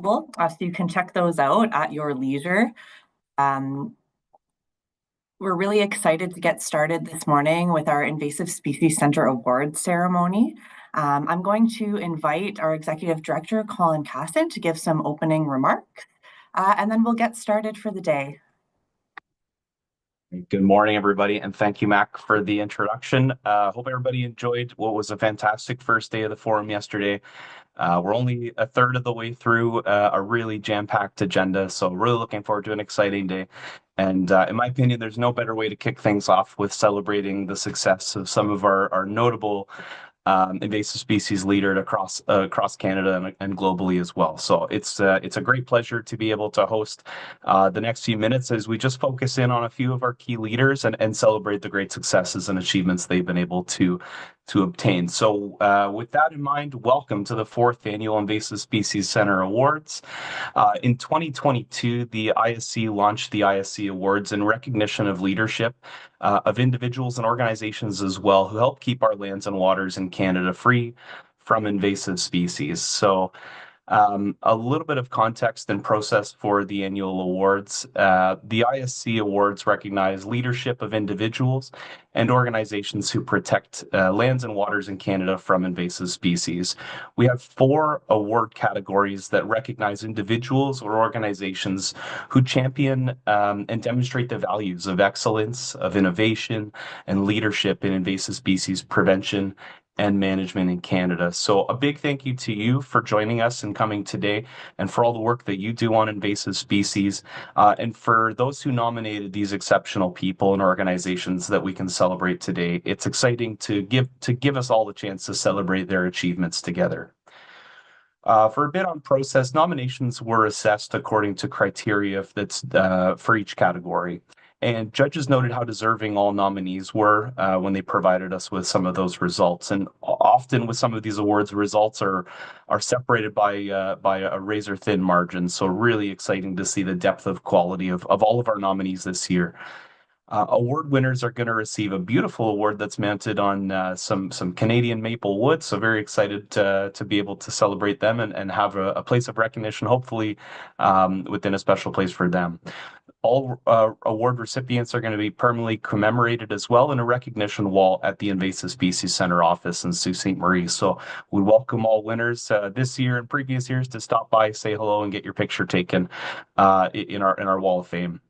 So you can check those out at your leisure. Um, we're really excited to get started this morning with our Invasive Species Center Awards ceremony. I'm going to invite our Executive Director, Colin Casson, to give some opening remarks, and then we'll get started for the day. Good morning, everybody, and thank you, Mac, for the introduction. Hope everybody enjoyed what was a fantastic first day of the forum yesterday. We're only a third of the way through a really jam-packed agenda, so really looking forward to an exciting day. And in my opinion, there's no better way to kick things off with celebrating the success of some of our notable invasive species leader across Canada and globally as well. So it's a great pleasure to be able to host the next few minutes as we just focus in on a few of our key leaders and celebrate the great successes and achievements they've been able to obtain. So with that in mind, welcome to the fourth annual Invasive Species Center Awards. In 2022, the ISC launched the ISC Awards in recognition of leadership of individuals and organizations as well who help keep our lands and waters in Canada free from invasive species. So a little bit of context and process for the annual awards. The ISC Awards recognize leadership of individuals and organizations who protect lands and waters in Canada from invasive species. We have 4 award categories that recognize individuals or organizations who champion and demonstrate the values of excellence, of innovation, and leadership in invasive species prevention and management in Canada. So a big thank you to you for joining us and coming today and for all the work that you do on invasive species and for those who nominated these exceptional people and organizations that we can celebrate today. It's exciting to give us all the chance to celebrate their achievements together. For a bit on process, nominations were assessed according to criteria that's for each category. And judges noted how deserving all nominees were when they provided us with some of those results. And often with some of these awards, results are separated by a razor thin margin. So really exciting to see the depth of quality of all of our nominees this year. Award winners are going to receive a beautiful award that's mounted on some Canadian maple wood. So very excited to be able to celebrate them and have a place of recognition, hopefully within a special place for them. All award recipients are going to be permanently commemorated as well in a recognition wall at the Invasive Species Center office in Sault Ste. Marie. So we welcome all winners this year and previous years to stop by, say hello, and get your picture taken in our wall of fame.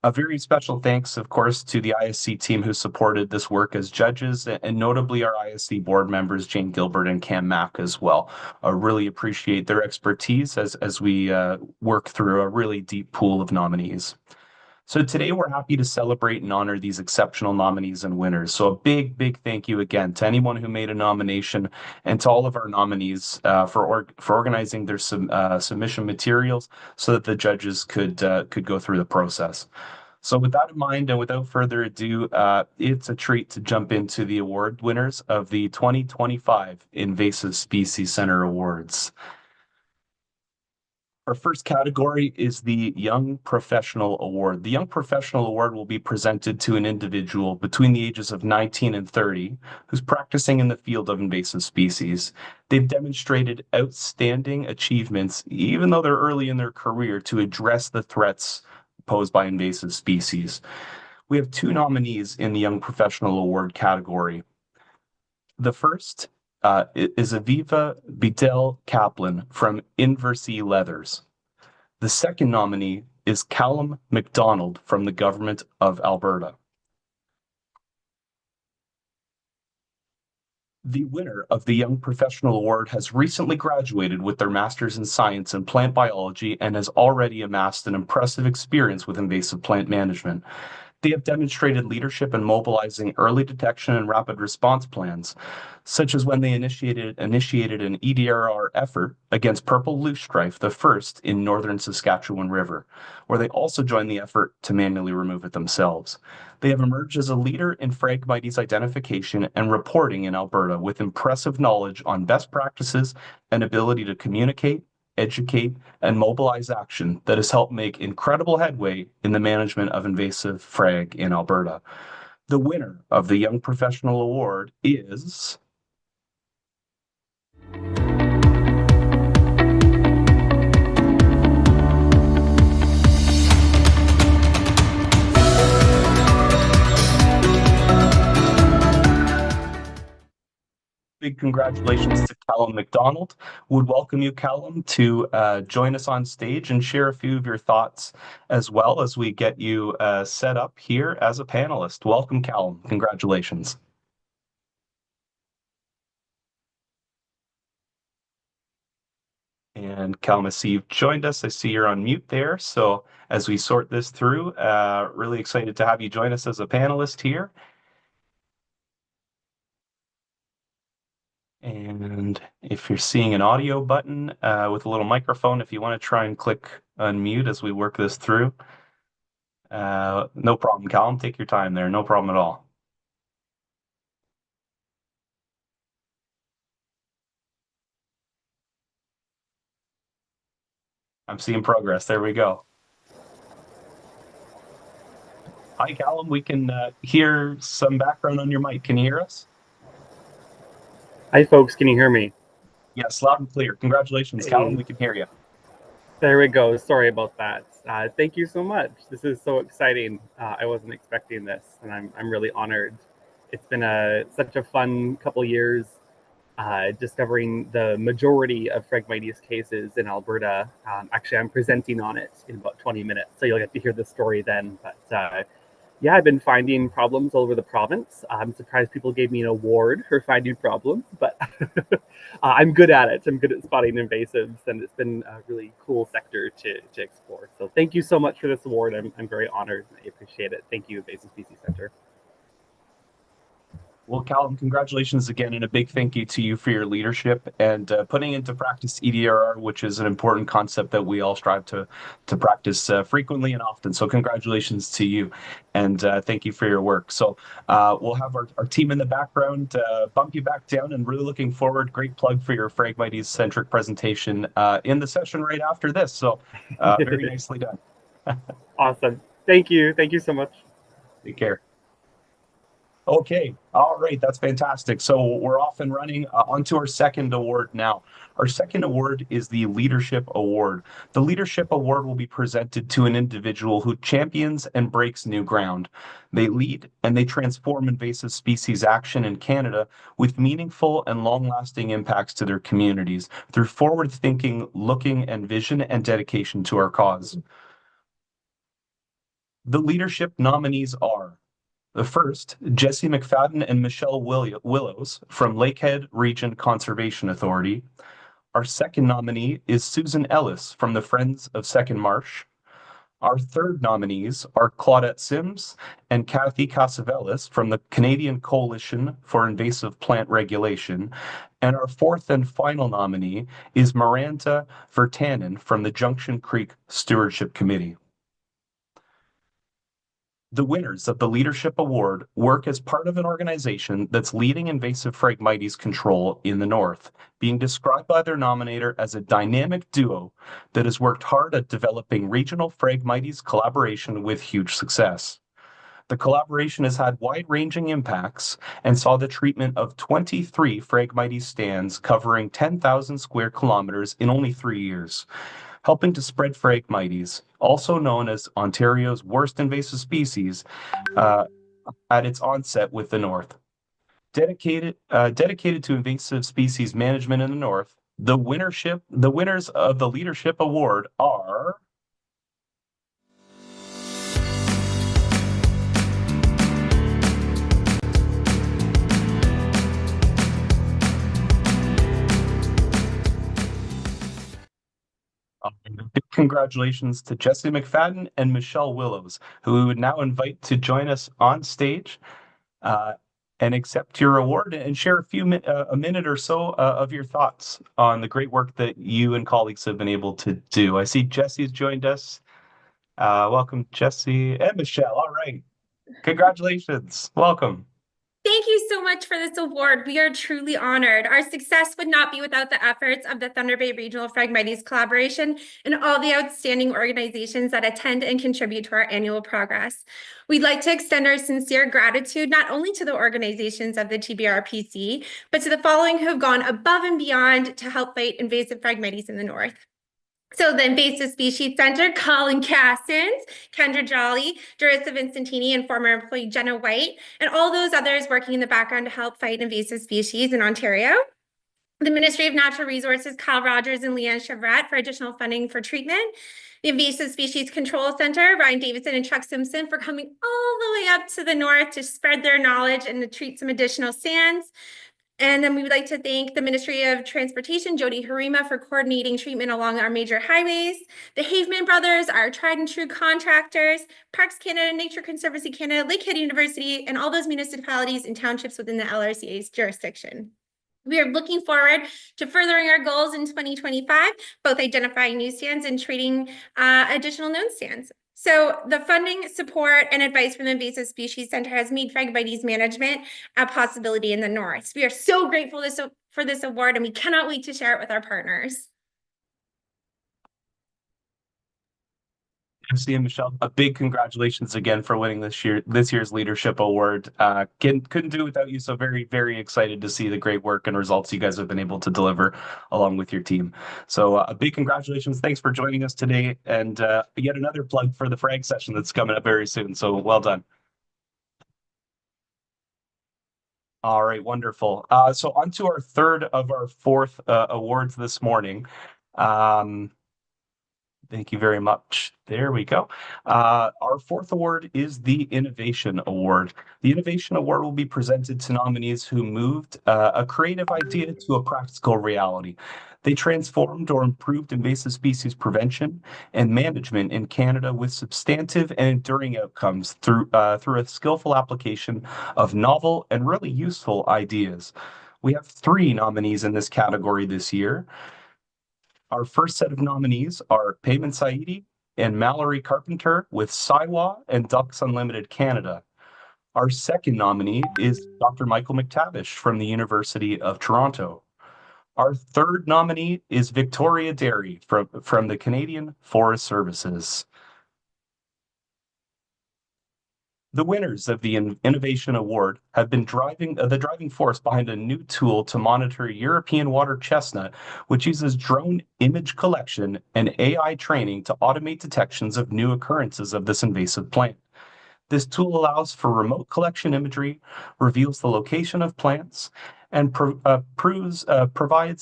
A very special thanks, of course, to the ISC team who supported this work as judges, and notably our ISC board members, Jane Gilbert and Cam Mack as well. I really appreciate their expertise as we work through a really deep pool of nominees. So today we're happy to celebrate and honor these exceptional nominees and winners. So a big thank you again to anyone who made a nomination and to all of our nominees for organizing their submission materials so that the judges could go through the process. So with that in mind, and without further ado, it's a treat to jump into the award winners of the 2025 Invasive Species Center Awards. Our first category is the Young Professional Award. The Young Professional Award will be presented to an individual between the ages of 19 and 30 who's practicing in the field of invasive species. They've demonstrated outstanding achievements, even though they're early in their career, to address the threats posed by invasive species. We have 2 nominees in the Young Professional Award category. The first is Aviva Bedell Kaplan from Invasive Leathers. The second nominee is Callum MacDonald from the Government of Alberta. The winner of the Young Professional Award has recently graduated with their Master's in Science and Plant Biology and has already amassed an impressive experience with invasive plant management. They have demonstrated leadership in mobilizing early detection and rapid response plans, such as when they initiated an EDRR effort against purple loosestrife, the first in northern Saskatchewan River, where they also joined the effort to manually remove it themselves. They have emerged as a leader in Phragmites identification and reporting in Alberta with impressive knowledge on best practices and ability to communicate, educate, and mobilize action that has helped make incredible headway in the management of invasive frag in Alberta. The winner of the Young Professional Award is big congratulations to Callum McDonald. Would welcome you, Callum, to join us on stage and share a few of your thoughts as well as we get you set up here as a panelist. Welcome, Callum. Congratulations. And Callum, I see you've joined us. I see you're on mute there. So as we sort this through, really excited to have you join us as a panelist here. And if you're seeing an audio button with a little microphone, if you want to try and click unmute as we work this through, no problem, Callum. Take your time there. No problem at all. I'm seeing progress. There we go. Hi, Callum. We can hear some background on your mic. Can you hear us? Hi, folks. Can you hear me? Yes, loud and clear. Congratulations, Callum. Hey, We can hear you. there we go. Sorry about that. Thank you so much. This is so exciting. I wasn't expecting this, and I'm really honored. It's been such a fun couple years discovering the majority of Phragmites cases in Alberta. Actually, I'm presenting on it in about 20 minutes, so you'll get to hear the story then. But yeah, I've been finding problems all over the province. I'm surprised people gave me an award for finding problems, but I'm good at it. I'm good at spotting invasives, and it's been a really cool sector to explore. So thank you so much for this award. I'm very honored. I appreciate it. Thank you, Invasive Species Center. Well, Callum, congratulations again, and a big thank you to you for your leadership and putting into practice EDRR, which is an important concept that we all strive to practice frequently and often. So, congratulations to you, and thank you for your work. So, we'll have our team in the background bump you back down, and really looking forward. Great plug for your Phragmites centric presentation in the session right after this. So, very nicely done. Awesome. Thank you. Thank you so much. Take care. Okay, all right, that's fantastic. So we're off and running on to our second award now. Our second award is the Leadership Award. The Leadership Award will be presented to an individual who champions and breaks new ground. They lead and they transform invasive species action in Canada with meaningful and long-lasting impacts to their communities through forward-thinking, looking, and vision and dedication to our cause. The leadership nominees are the first, Jesse McFadden and Michelle Willows from Lakehead Region Conservation Authority. Our second nominee is Susan Ellis from the Friends of Second Marsh. Our third nominees are Claudette Sims and Kathy Casavelis from the Canadian Coalition for Invasive Plant Regulation. And our fourth and final nominee is Miranda Vertanen from the Junction Creek Stewardship Committee. The winners of the Leadership Award work as part of an organization that's leading invasive Phragmites control in the North, being described by their nominator as a dynamic duo that has worked hard at developing regional Phragmites collaboration with huge success. The collaboration has had wide-ranging impacts and saw the treatment of 23 Phragmites stands covering 10,000 square kilometers in only 3 years, helping to spread Phragmites, also known as Ontario's worst invasive species, at its onset with the North. Dedicated to invasive species management in the North, the winners of the Leadership Award are big congratulations to Jesse McFadden and Michelle Willows, who we would now invite to join us on stage and accept your award and share a minute or so of your thoughts on the great work that you and colleagues have been able to do. I see Jesse's joined us. Welcome, Jesse and Michelle. All right. Congratulations. Welcome. Thank you so much for this award. We are truly honored. Our success would not be without the efforts of the Thunder Bay Regional Phragmites Collaboration and all the outstanding organizations that attend and contribute to our annual progress. We'd like to extend our sincere gratitude not only to the organizations of the TBRPC, but to the following who have gone above and beyond to help fight invasive Phragmites in the North. So the Invasive Species Center, Colin Cassins, Kendra Jolly, Durissa Vincentini, and former employee Jenna White, and all those others working in the background to help fight invasive species in Ontario. The Ministry of Natural Resources, Kyle Rogers and Leanne Chevret for additional funding for treatment. The Invasive Species Control Center, Ryan Davidson and Chuck Simpson for coming all the way up to the north to spread their knowledge and to treat some additional sands. And then we would like to thank the Ministry of Transportation, Jody Harima, for coordinating treatment along our major highways. The Haveman Brothers, our tried and true contractors, Parks Canada, Nature Conservancy Canada, Lakehead University, and all those municipalities and townships within the LRCA's jurisdiction. We are looking forward to furthering our goals in 2025, both identifying new stands and treating additional known stands. So the funding, support, and advice from the Invasive Species Center has made Phragmites management a possibility in the North. We are so grateful for this award, and we cannot wait to share it with our partners. MC and Michelle, a big congratulations again for winning this year's leadership award. Couldn't do it without you. So very, very excited to see the great work and results you guys have been able to deliver along with your team. So a big congratulations. Thanks for joining us today. And yet another plug for the frag session that's coming up very soon. So well done. All right, wonderful. So on to our third of our fourth awards this morning. Thank you very much. There we go. Our fourth award is the Innovation Award. The Innovation Award will be presented to nominees who moved a creative idea to a practical reality. They transformed or improved invasive species prevention and management in Canada with substantive and enduring outcomes through a skillful application of novel and really useful ideas. We have 3 nominees in this category this year. Our first set of nominees are Payman Saidi and Mallory Carpenter with Siwa and Ducks Unlimited Canada. Our second nominee is Dr. Michael McTavish from the University of Toronto. Our third nominee is Victoria Derry from the Canadian Forest Services. The winners of the Innovation Award have been the driving force behind a new tool to monitor European water chestnut, which uses drone image collection and AI training to automate detections of new occurrences of this invasive plant. This tool allows for remote collection imagery, reveals the location of plants, and provides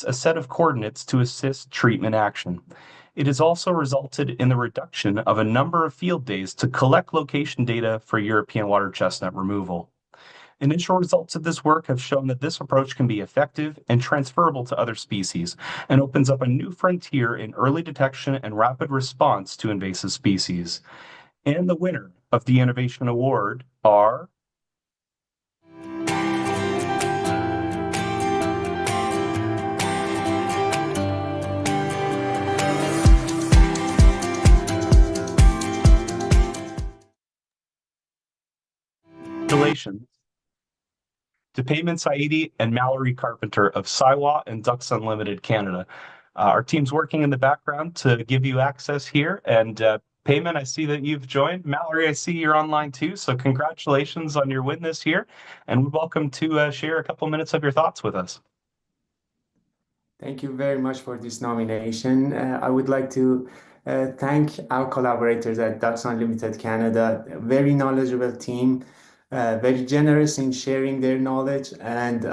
a set of coordinates to assist treatment action. It has also resulted in the reduction of a number of field days to collect location data for European water chestnut removal. Initial results of this work have shown that this approach can be effective and transferable to other species and opens up a new frontier in early detection and rapid response to invasive species. And the winner of the Innovation Award are Congratulations to Payman Saidi and Mallory Carpenter of Siwa and Ducks Unlimited Canada. Our team's working in the background to give you access here. And Payman, I see that you've joined. Mallory, I see you're online too. So congratulations on your win this year. And we're welcome to share a couple minutes of your thoughts with us. Thank you very much for this nomination. I would like to thank our collaborators at Ducks Unlimited Canada, a very knowledgeable team, very generous in sharing their knowledge, and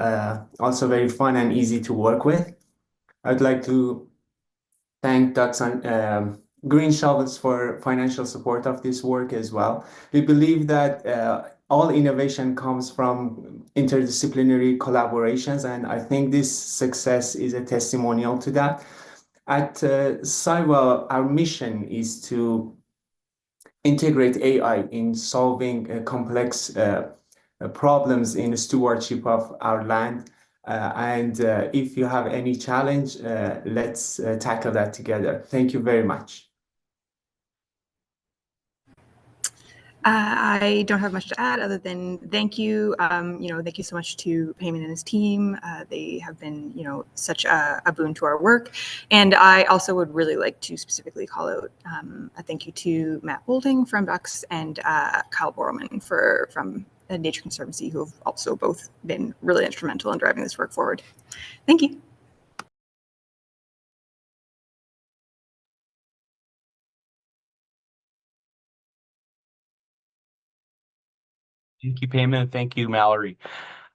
also very fun and easy to work with. I'd like to thank Ducks on Green Shovels for financial support of this work as well. We believe that all innovation comes from interdisciplinary collaborations, and I think this success is a testimonial to that. At Siwa, our mission is to integrate AI in solving complex problems in the stewardship of our land. If you have any challenge, let's tackle that together. Thank you very much. I don't have much to add other than thank you. Thank you so much to Payman and his team. They have been, such a boon to our work. And I also would really like to specifically call out a thank you to Matt Holding from Ducks and Kyle Borman from Nature Conservancy, who have also both been really instrumental in driving this work forward. Thank you. Thank you, Payman, and thank you, Mallory.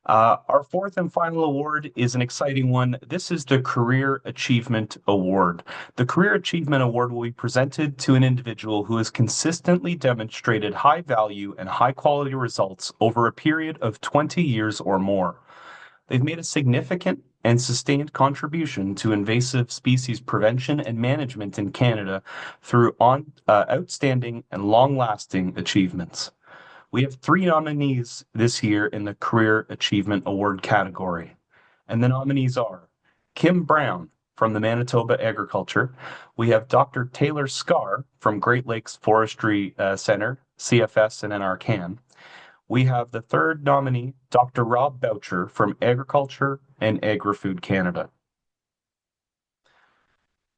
Our fourth and final award is an exciting one. This is the Career Achievement Award. The Career Achievement Award will be presented to an individual who has consistently demonstrated high value and high quality results over a period of 20 years or more. They've made a significant and sustained contribution to invasive species prevention and management in Canada through outstanding and long-lasting achievements. We have 3 nominees this year in the Career Achievement Award category. And the nominees are Kim Brown from the Manitoba Agriculture. We have Dr. Taylor Scarr from Great Lakes Forestry Center, CFS and NRCan. We have the third nominee, Dr. Rob Boucher from Agriculture and Agri-Food Canada.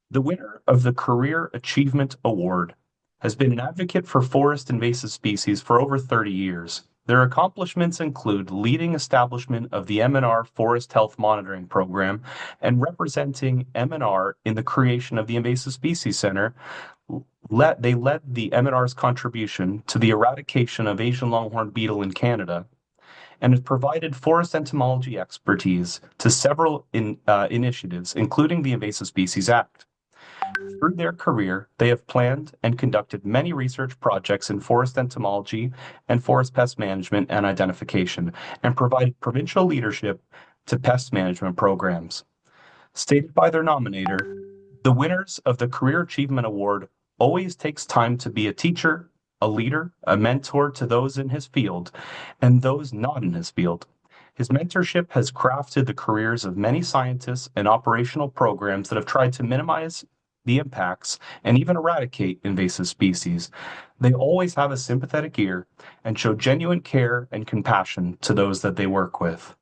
The winner of the Career Achievement Award has been an advocate for forest invasive species for over 30 years. Their accomplishments include leading establishment of the M&R Forest Health Monitoring Program and representing M&R in the creation of the Invasive Species Center. They led the M&R's contribution to the eradication of Asian longhorn beetle in Canada and has provided forest entomology expertise to several initiatives, including the Invasive Species Act. Through their career, they have planned and conducted many research projects in forest entomology and forest pest management and identification, and provided provincial leadership to pest management programs. Stated by their nominator, the winners of the Career Achievement Award always takes time to be a teacher, a leader, a mentor to those in his field, and those not in his field. His mentorship has crafted the careers of many scientists and operational programs that have tried to minimize the impacts and even eradicate invasive species. They always have a sympathetic ear and show genuine care and compassion to those that they work with.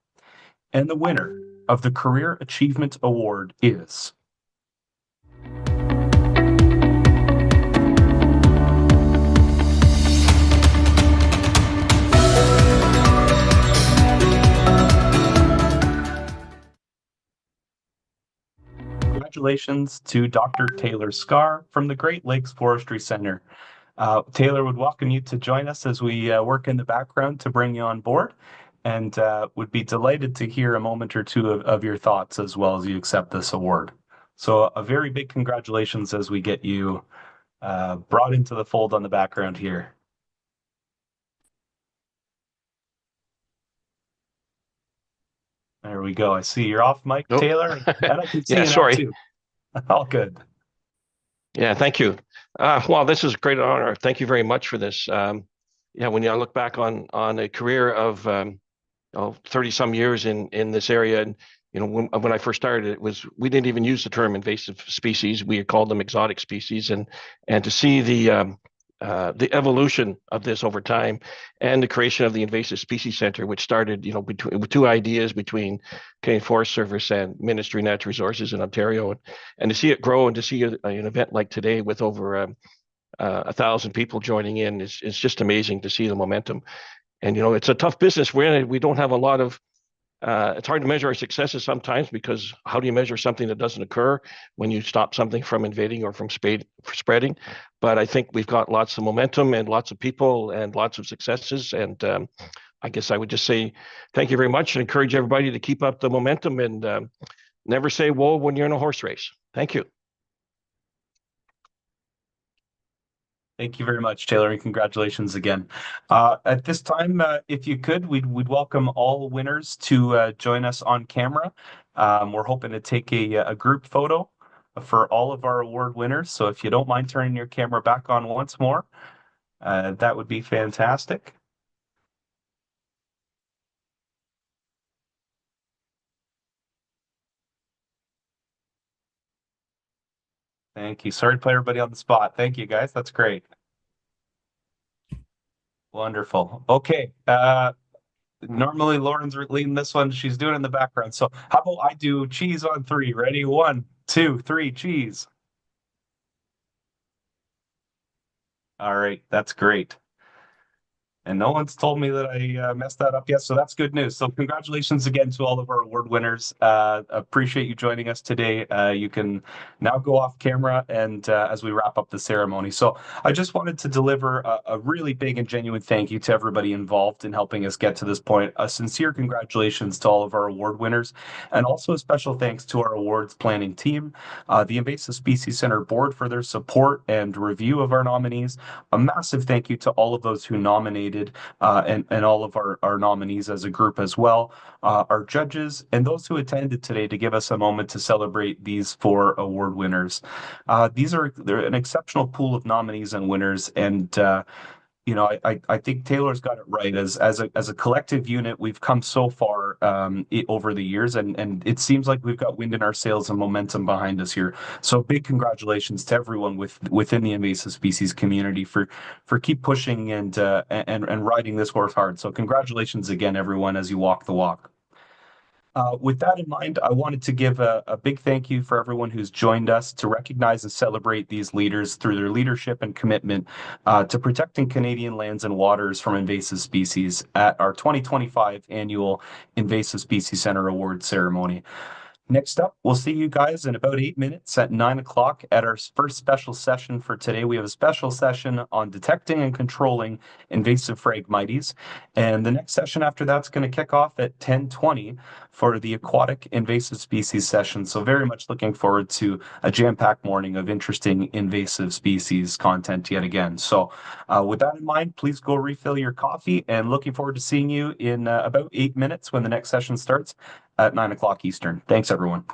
And the winner of the Career Achievement Award is Congratulations to Dr. Taylor Scarr from the Great Lakes Forestry Center. Taylor would welcome you to join us as we work in the background to bring you on board, and would be delighted to hear a moment or two of your thoughts as well as you accept this award. So a very big congratulations as we get you brought into the fold on the background here. There we go. I see you're off mic, Nope. Taylor, and I can see Yeah, you now sorry. too. All good. Yeah, thank you. Well, this is a great honor. Thank you very much for this. Yeah, when you look back on a career of 30 some years in this area, and when I first started, we didn't even use the term invasive species. We called them exotic species, and to see the evolution of this over time and the creation of the Invasive Species Center, which started, with 2 ideas between Canadian Forest Service and Ministry of Natural Resources in Ontario, and to see it grow and to see an event like today with over 1,000 people joining in is just amazing to see the momentum. And it's a tough business. We don't have a lot of. It's hard to measure our successes sometimes, because how do you measure something that doesn't occur when you stop something from invading or from spreading? But I think we've got lots of momentum and lots of people and lots of successes. And I guess I would just say thank you very much and encourage everybody to keep up the momentum and never say whoa when you're in a horse race. Thank you. Thank you very much, Taylor, and congratulations again. At this time, if you could, we'd welcome all winners to join us on camera. We're hoping to take a group photo for all of our award winners. So if you don't mind turning your camera back on once more, that would be fantastic. Thank you. Sorry to put everybody on the spot. Thank you, guys. That's great. Wonderful. Okay. Normally Lauren's leading this one. She's doing it in the background. So how about I do cheese on 3? Ready? 1, 2, 3, cheese. All right. That's great. And no one's told me that I messed that up yet, so that's good news. So congratulations again to all of our award winners. Appreciate you joining us today. You can now go off camera and as we wrap up the ceremony. So I just wanted to deliver a really big and genuine thank you to everybody involved in helping us get to this point. A sincere congratulations to all of our award winners, and also a special thanks to our awards planning team, the Invasive Species Center board for their support and review of our nominees. A massive thank you to all of those who nominated and all of our nominees as a group as well, our judges, and those who attended today to give us a moment to celebrate these 4 award winners. They're an exceptional pool of nominees and winners, and I think Taylor's got it right. As a collective unit, we've come so far over the years, and it seems like we've got wind in our sails and momentum behind us here. So big congratulations to everyone within the invasive species community for keep pushing and riding this horse hard. So congratulations again, everyone, as you walk the walk. With that in mind, I wanted to give a big thank you for everyone who's joined us to recognize and celebrate these leaders through their leadership and commitment to protecting Canadian lands and waters from invasive species at our 2025 annual Invasive Species Center Awards ceremony. Next up, we'll see you guys in about 8 minutes at 9 o'clock at our first special session for today. We have a special session on detecting and controlling invasive Phragmites. And the next session after that's going to kick off at 10:20 for the aquatic invasive species session. So very much looking forward to a jam-packed morning of interesting invasive species content yet again. So with that in mind, please go refill your coffee, and looking forward to seeing you in about 8 minutes when the next session starts at 9 o'clock Eastern. Thanks, everyone.